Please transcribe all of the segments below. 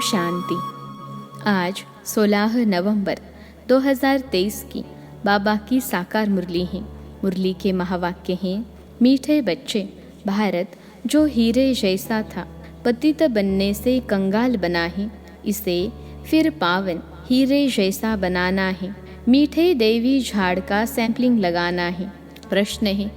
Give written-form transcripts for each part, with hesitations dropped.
शांति। आज 16 नवंबर 2023 की बाबा की साकार मुरली है। मुरली के महावाक्य हैं, मीठे बच्चे, भारत जो हीरे जैसा था पतित बनने से कंगाल बना है, इसे फिर पावन हीरे जैसा बनाना है। मीठे देवी झाड़ का सैंपलिंग लगाना है। प्रश्न है,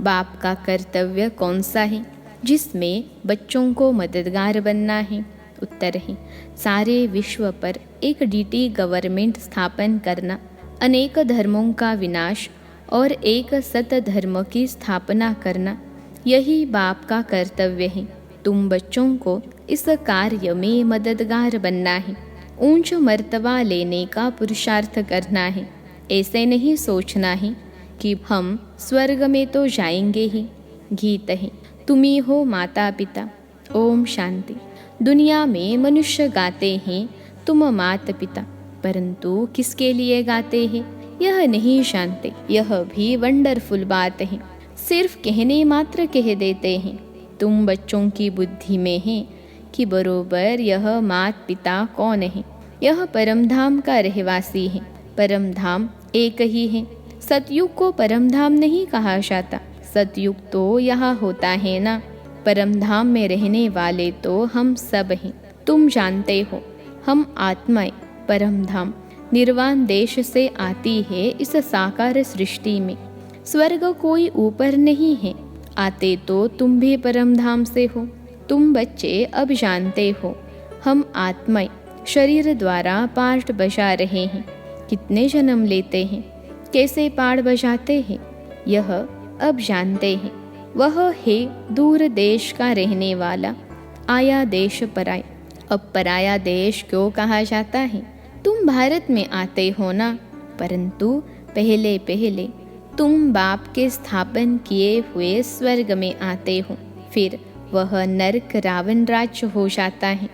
बाप का कर्तव्य कौन सा है जिसमें बच्चों को मददगार बनना है? उत्तर है, सारे विश्व पर एक डीटी गवर्नमेंट स्थापन करना, अनेक धर्मों का विनाश और एक सत धर्म की स्थापना करना, यही बाप का कर्तव्य है। तुम बच्चों को इस कार्य में मददगार बनना है, ऊंच मर्तबा लेने का पुरुषार्थ करना है। ऐसे नहीं सोचना है कि हम स्वर्ग में तो जाएंगे ही। गीत है, तुम्ही हो माता पिता। ओम शांति। दुनिया में मनुष्य गाते हैं तुम माता पिता, परंतु किसके लिए गाते हैं यह नहीं जानते। यह भी वंडरफुल बात है, सिर्फ कहने मात्र कह देते हैं। तुम बच्चों की बुद्धि में है कि बरोबर यह माता पिता कौन है। यह परमधाम का रहवासी है। परमधाम एक ही है। सतयुग को परमधाम नहीं कहा जाता। सतयुग तो यहाँ होता है ना। परमधाम में रहने वाले तो हम सब हैं। तुम जानते हो, हम आत्माएं परमधाम निर्वाण देश से आती है इस साकार सृष्टि में। स्वर्ग कोई ऊपर नहीं है। आते तो तुम भी परमधाम से हो। तुम बच्चे अब जानते हो, हम आत्माएं शरीर द्वारा पाठ बजा रहे हैं। कितने जन्म लेते हैं, कैसे पाठ बजाते हैं, यह अब जानते हैं। वह है दूर देश का रहने वाला, आया देश पराया। अब पराया देश क्यों कहा जाता है? तुम भारत में आते हो ना, परंतु पहले पहले तुम बाप के स्थापन किए हुए स्वर्ग में आते हो। फिर वह नरक रावण राज्य हो जाता है।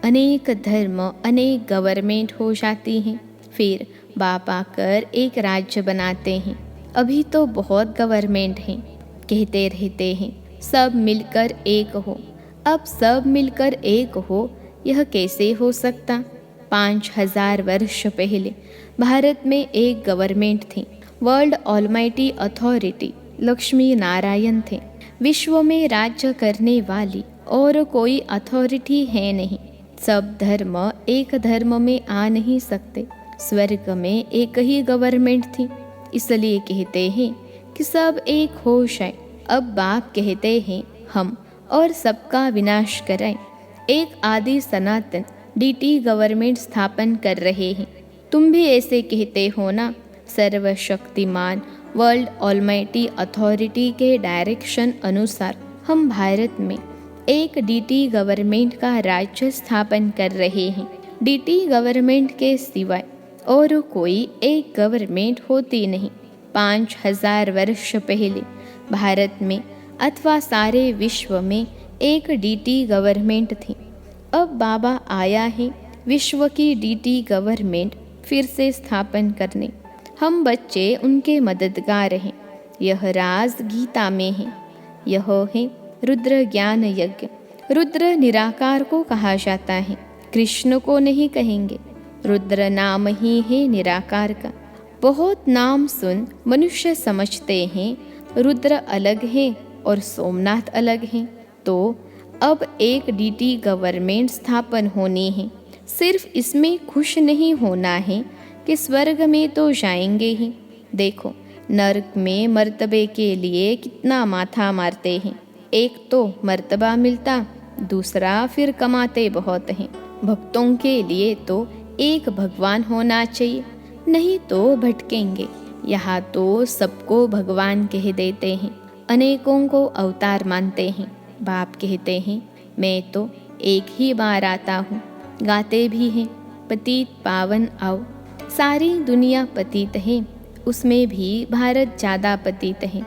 अनेक धर्म, अनेक गवर्नमेंट हो जाती हैं। फिर बाप आकर एक राज्य बनाते हैं। अभी तो बहुत गवर्नमेंट हैं, कहते रहते हैं सब मिलकर एक हो। अब सब मिलकर एक हो, यह कैसे हो सकता? 5000 वर्ष पहले भारत में एक गवर्नमेंट थी। World almighty authority Lakshmi Narayan थे। विश्व में राज्य करने वाली और कोई अथॉरिटी है नहीं। सब धर्म एक धर्म में आ नहीं सकते। स्वर्ग में एक ही गवर्नमेंट थी, इसलिए कहते हैं कि सब एक हो जाए। अब बाप कहते हैं हम और सबका विनाश कराएं। एक आदि सनातन डीटी गवर्नमेंट स्थापन कर रहे हैं। तुम भी ऐसे कहते हो ना। सर्वशक्तिमान वर्ल्ड ऑलमाइटी अथॉरिटी के डायरेक्शन अनुसार हम भारत में एक डीटी गवर्नमेंट का राज्य स्थापन कर रहे हैं। डीटी गवर्नमेंट के सिवाय और कोई एक गवर्नमेंट होती नहीं। 5000 वर्ष पहले भारत में अथवा सारे विश्व में एक डीटी गवर्नमेंट थी। अब बाबा आया है विश्व की डीटी गवर्नमेंट फिर से स्थापन करने। हम बच्चे उनके मददगार हैं। यह राज गीता में है। यह है रुद्र ज्ञान यज्ञ। रुद्र निराकार को कहा जाता है, कृष्ण को नहीं कहेंगे। रुद्र नाम ही है निराकार का। बहुत नाम सुन मनुष्य समझते हैं रुद्र अलग है और सोमनाथ अलग है। तो अब एक डीटी गवर्नमेंट स्थापन होनी है। सिर्फ इसमें खुश नहीं होना है कि स्वर्ग में तो जाएंगे ही। देखो, नरक में मर्तबे के लिए कितना माथा मारते हैं। एक तो मर्तबा मिलता, दूसरा फिर कमाते बहुत हैं। भक्तों के लिए तो एक भगवान होना चाहिए, नहीं तो भटकेंगे। यहाँ तो सबको भगवान कह देते हैं, अनेकों को अवतार मानते हैं। बाप कहते हैं मैं तो एक ही बार आता हूँ। गाते भी हैं पतित पावन आओ। सारी दुनिया पतित है, उसमें भी भारत ज़्यादा पतित है।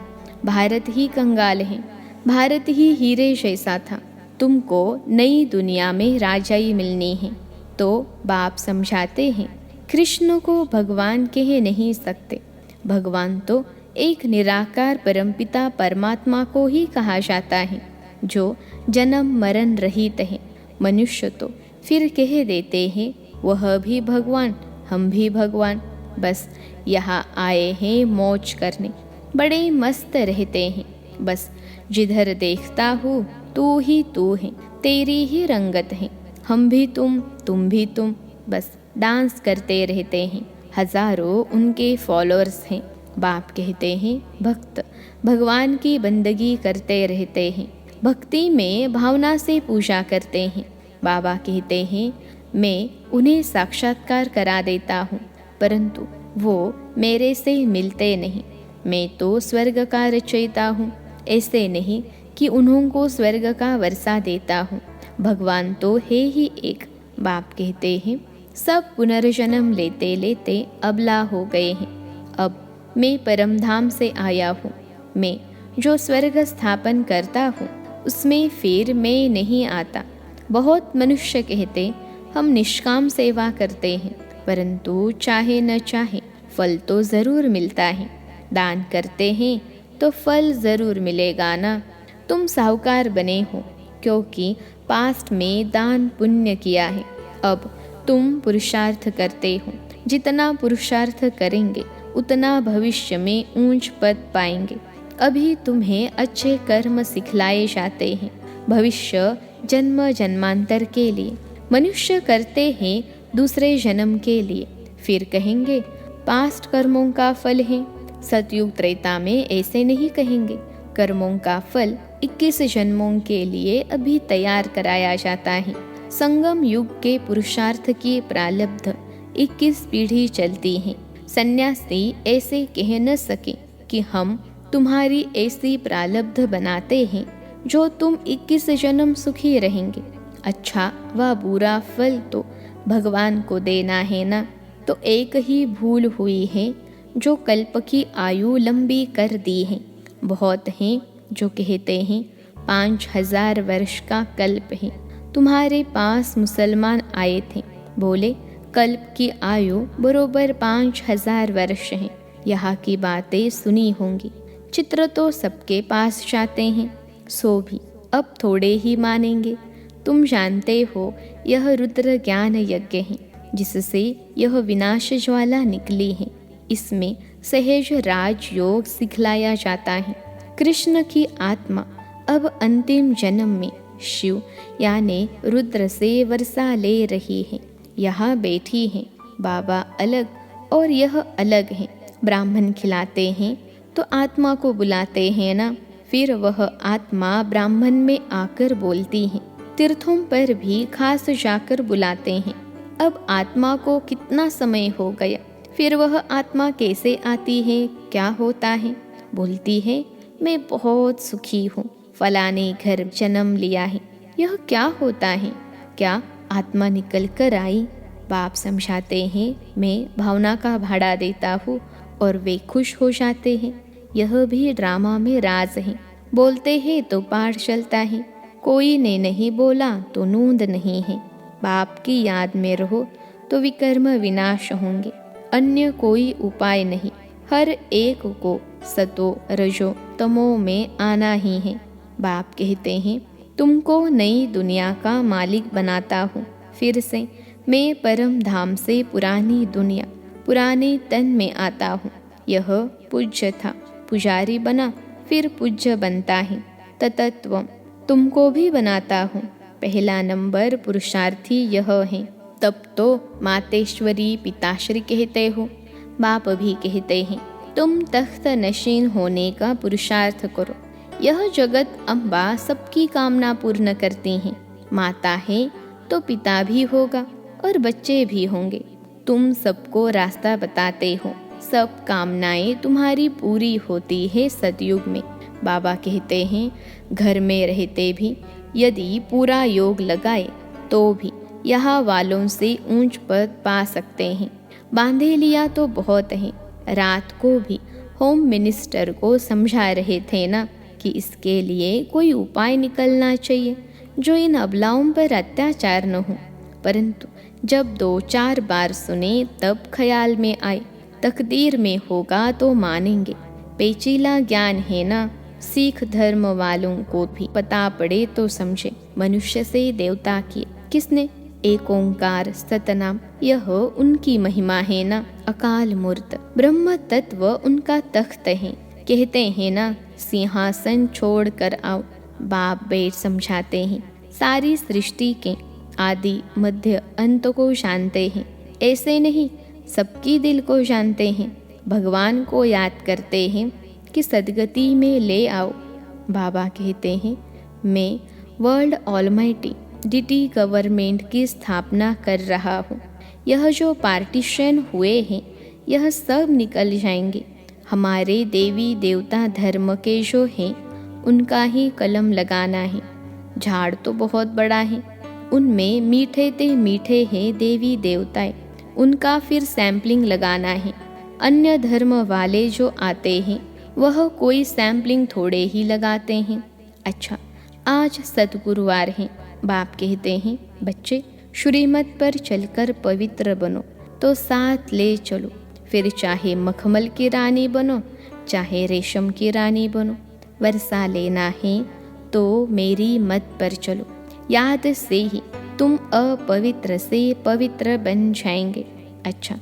भारत ही कंगाल है। भारत ही हीरे जैसा था। तुमको नई दुनिया में राजाई मिलनी है। तो बाप समझाते हैं कृष्ण को भगवान कह नहीं सकते। भगवान तो एक निराकार परमपिता परमात्मा को ही कहा जाता है, जो जन्म मरण रहित है। मनुष्य तो फिर कह देते हैं वह भी भगवान, हम भी भगवान, बस यहाँ आए हैं मौज करने, बड़े मस्त रहते हैं। बस जिधर देखता हूँ तू ही तू है, तेरी ही रंगत है, हम भी तुम भी तुम, बस डांस करते रहते हैं। हजारों उनके फॉलोअर्स हैं। बाप कहते हैं भक्त भगवान की बंदगी करते रहते हैं, भक्ति में भावना से पूजा करते हैं। बाबा कहते हैं मैं उन्हें साक्षात्कार करा देता हूँ, परंतु वो मेरे से मिलते नहीं। मैं तो स्वर्ग का रचयिता हूँ, ऐसे नहीं कि उन्हों को स्वर्ग का वर्षा देता हूँ। भगवान तो है ही एक। बाप कहते हैं सब पुनर्जन्म लेते लेते अबला हो गए हैं। अब मैं परम धाम से आया हूँ। मैं जो स्वर्ग स्थापन करता हूँ उसमें फिर मैं नहीं आता। बहुत मनुष्य कहते हम निष्काम सेवा करते हैं, परंतु चाहे न चाहे फल तो ज़रूर मिलता है। दान करते हैं तो फल ज़रूर मिलेगा ना। तुम साहूकार बने हो क्योंकि पास्ट में दान पुण्य किया है। अब तुम पुरुषार्थ करते हो, जितना पुरुषार्थ करेंगे उतना भविष्य में ऊंच पद पाएंगे। अभी तुम्हें अच्छे कर्म सिखलाए जाते हैं भविष्य जन्म जन्मांतर के लिए। मनुष्य करते हैं दूसरे जन्म के लिए, फिर कहेंगे पास्ट कर्मों का फल है। सतयुग त्रेता में ऐसे नहीं कहेंगे। कर्मों का फल 21 जन्मों के लिए अभी तैयार कराया जाता है। संगम युग के पुरुषार्थ की प्रारब्ध 21 पीढ़ी चलती है। सन्यासी ऐसे कह न सके कि हम तुम्हारी ऐसी प्रारब्ध बनाते हैं जो तुम 21 जन्म सुखी रहेंगे। अच्छा व बुरा फल तो भगवान को देना है ना। तो एक ही भूल हुई है जो कल्प की आयु लंबी कर दी है। बहुत हैं जो कहते हैं 5000 वर्ष का कल्प है। तुम्हारे पास मुसलमान आए थे, बोले कल्प की आयु बरोबर 5000 वर्ष है। यहाँ की बातें सुनी होंगी। चित्र तो सबके पास जाते हैं, सो भी अब थोड़े ही मानेंगे। तुम जानते हो यह रुद्र ज्ञान यज्ञ है जिससे यह विनाश ज्वाला निकली है। इसमें सहज राजयोग सिखलाया जाता है। कृष्ण की आत्मा अब अंतिम जन्म में शिव यानी रुद्र से वर्षा ले रही है। यहाँ बैठी है। बाबा अलग और यह अलग है। ब्राह्मण खिलाते हैं तो आत्मा को बुलाते हैं ना, फिर वह आत्मा ब्राह्मण में आकर बोलती है। तीर्थों पर भी खास जाकर बुलाते हैं। अब आत्मा को कितना समय हो गया, फिर वह आत्मा कैसे आती है, क्या होता है? बोलती है मैं बहुत सुखी हूँ, फलाने घर जन्म लिया है। यह क्या होता है? क्या आत्मा निकल कर आई? बाप समझाते हैं मैं भावना का भाड़ा देता हूँ और वे खुश हो जाते हैं। यह भी ड्रामा में राज है। बोलते हैं तो पाठ चलता है, कोई ने नहीं बोला तो नूंद नहीं है। बाप की याद में रहो तो विकर्म विनाश होंगे, अन्य कोई उपाय नहीं। हर एक को सतो रजो तमो में आना ही है। बाप कहते हैं तुमको नई दुनिया का मालिक बनाता हूँ। फिर से मैं परम धाम से पुरानी दुनिया पुराने तन में आता हूँ। यह पूज्य था, पुजारी बना, फिर पूज्य बनता है। ततत्व तुमको भी बनाता हूँ। पहला नंबर पुरुषार्थी यह है। तब तो मातेश्वरी पिताश्री कहते हो। बाप भी कहते हैं तुम तख्त नशीन होने का पुरुषार्थ करो। यह जगत अम्बा सबकी कामना पूर्ण करती हैं। माता है तो पिता भी होगा और बच्चे भी होंगे। तुम सबको रास्ता बताते हो। सब कामनाएं तुम्हारी पूरी होती है सतयुग में। बाबा कहते हैं घर में रहते भी यदि पूरा योग लगाए तो भी यहाँ वालों से ऊंच पद पा सकते हैं। बांधे लिया तो बहुत है। रात को भी होम मिनिस्टर को समझा रहे थे ना कि इसके लिए कोई उपाय निकलना चाहिए जो इन अबलाओं पर अत्याचार न हो। परंतु जब 2-4 बार सुने तब ख्याल में आए तकदीर में होगा तो मानेंगे। पेचीला ज्ञान है ना, सिख धर्म वालों को भी पता पड़े तो समझे। मनुष्य से देवता किए किसने? एक ओंकार सतनाम, यह उनकी महिमा है ना। अकाल मूर्त ब्रह्म तत्व उनका तख्त है। कहते हैं ना, सिंहासन छोड़ कर आओ, बाप बेट समझाते हैं। सारी सृष्टि के आदि मध्य अंत को जानते हैं। ऐसे नहीं, सबकी दिल को जानते हैं। भगवान को याद करते हैं कि सदगति में ले आओ। बाबा कहते हैं, मैं वर्ल्ड ऑलमाइटी डीटी गवर्नमेंट की स्थापना कर रहा हूँ। यह जो पार्टीशन हुए हैं, यह सब निकल जाएंगे। हमारे देवी देवता धर्म के जो हैं, उनका ही कलम लगाना है। झाड़ तो बहुत बड़ा है, उनमें मीठे ते मीठे हैं देवी देवताएं, उनका फिर सैम्पलिंग लगाना है। अन्य धर्म वाले जो आते हैं, वह कोई सैम्पलिंग थोड़े ही लगाते हैं। अच्छा, आज सतगुरुवार है। बाप कहते हैं, बच्चे श्रीमत पर चलकर पवित्र बनो तो साथ ले चलो। फिर चाहे मखमल की रानी बनो, चाहे रेशम की रानी बनो। वर्षा लेना है तो मेरी मत पर चलो। याद से ही तुम अपवित्र से पवित्र बन जाएंगे। अच्छा,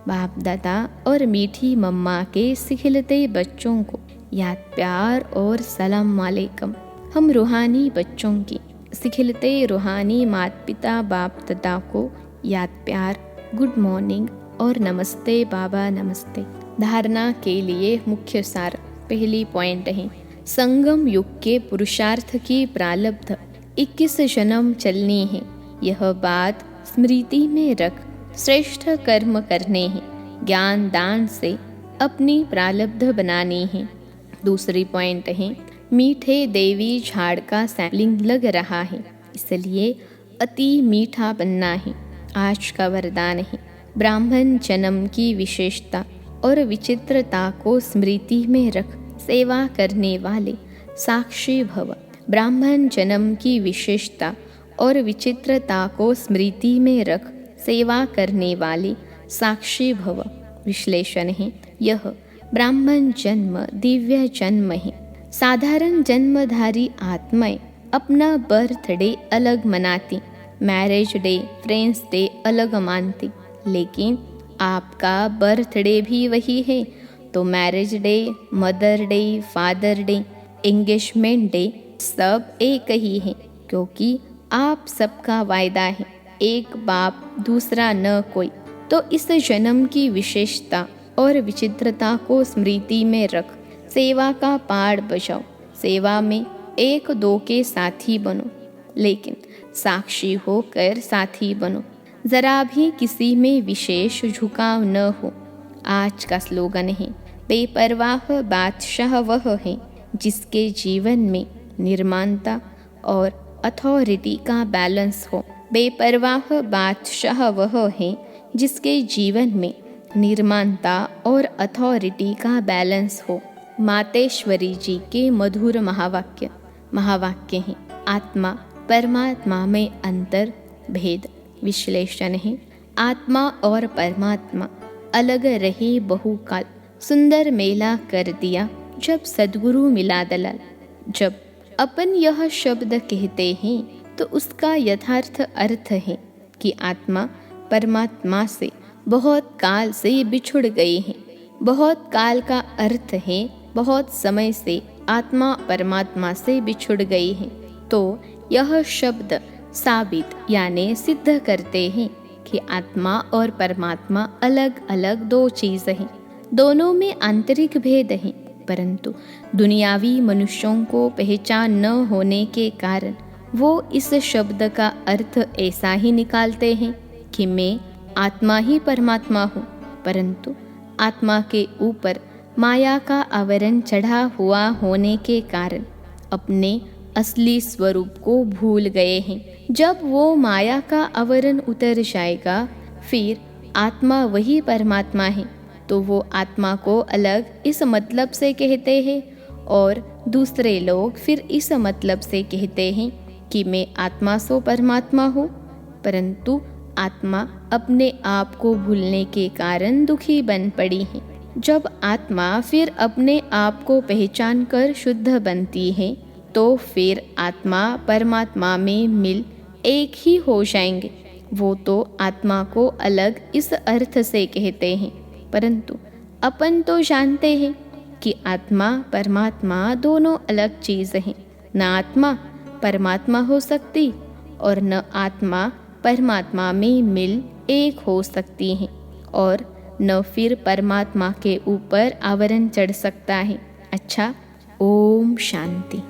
बाप दादा और मीठी मम्मा के सिखलते बच्चों को याद प्यार और सलाम वालेकुम। हम रूहानी बच्चों की सिखलते रूहानी माता पिता बाप दादा को याद प्यार, गुड मॉर्निंग और नमस्ते बाबा नमस्ते। धारणा के लिए मुख्य सार, पहली पॉइंट है, संगम युग के पुरुषार्थ की प्रारब्ध 21 जन्म चलनी है। यह बात स्मृति में रख श्रेष्ठ कर्म करने हैं। ज्ञान दान से अपनी प्रारब्ध बनानी है। दूसरी पॉइंट है, मीठे देवी झाड़ का सैम्पलिंग लग रहा है, इसलिए अति मीठा बनना है। आज का वरदान है, ब्राह्मण जन्म की विशेषता और विचित्रता को स्मृति में रख सेवा करने वाले साक्षी भव। ब्राह्मण जन्म की विशेषता और विचित्रता को स्मृति में रख सेवा करने वाले साक्षी भव। विश्लेषण है, यह ब्राह्मण जन्म दिव्य जन्म है। साधारण जन्मधारी आत्माएं अपना बर्थडे अलग मनाती, मैरिज डे, फ्रेंड्स डे अलग मानती, लेकिन आपका बर्थडे भी वही है तो marriage day, mother day, father day, engagement day सब एक ही है, क्योंकि आप सबका वायदा है, एक बाप दूसरा न कोई। तो इस जन्म की विशेषता और विचित्रता को स्मृति में रख सेवा का पाठ बजाओ। सेवा में एक दो के साथी बनो, लेकिन साक्षी होकर साथी बनो। जरा भी किसी में विशेष झुकाव न हो। आज का स्लोगन है, बेपरवाह बादशाह वह है जिसके जीवन में निर्माणता और अथॉरिटी का बैलेंस हो। बेपरवाह बादशाह वह है जिसके जीवन में निर्माणता और अथॉरिटी का बैलेंस हो। मातेश्वरी जी के मधुर महावाक्य हैं, आत्मा परमात्मा में अंतर भेद। विश्लेषण है, आत्मा और परमात्मा अलग रहे बहुकाल, सुंदर मेला कर दिया जब सद्गुरु मिला दलाल। जब अपन यह शब्द कहते हैं तो उसका यथार्थ अर्थ है कि आत्मा परमात्मा से बहुत काल से बिछुड़ गए हैं। बहुत काल का अर्थ है बहुत समय से आत्मा परमात्मा से बिछुड़ गई है। तो यह शब्द साबित यानी सिद्ध करते हैं कि आत्मा और परमात्मा अलग अलग दो चीज़ हैं। दोनों में आंतरिक भेद हैं, परंतु दुनियावी मनुष्यों को पहचान न होने के कारण वो इस शब्द का अर्थ ऐसा ही निकालते हैं कि मैं आत्मा ही परमात्मा हूँ, परंतु आत्मा के ऊपर माया का आवरण चढ़ा हुआ होने के कारण अपने असली स्वरूप को भूल गए हैं। जब वो माया का आवरण उतर जाएगा, फिर आत्मा वही परमात्मा है, तो वो आत्मा को अलग इस मतलब से कहते हैं और दूसरे लोग फिर इस मतलब से कहते हैं कि मैं आत्मा सो परमात्मा हूँ, परंतु आत्मा अपने आप को भूलने के कारण दुखी बन पड़ी है। जब आत्मा फिर अपने आप को पहचान कर शुद्ध बनती है तो फिर आत्मा परमात्मा में मिल एक ही हो जाएंगे। वो तो आत्मा को अलग इस अर्थ से कहते हैं, परंतु अपन तो जानते हैं कि आत्मा परमात्मा दोनों अलग चीज़ हैं। न आत्मा परमात्मा हो सकती और न आत्मा परमात्मा में मिल एक हो सकती हैं, और न फिर परमात्मा के ऊपर आवरण चढ़ सकता है। अच्छा, ओम शांति।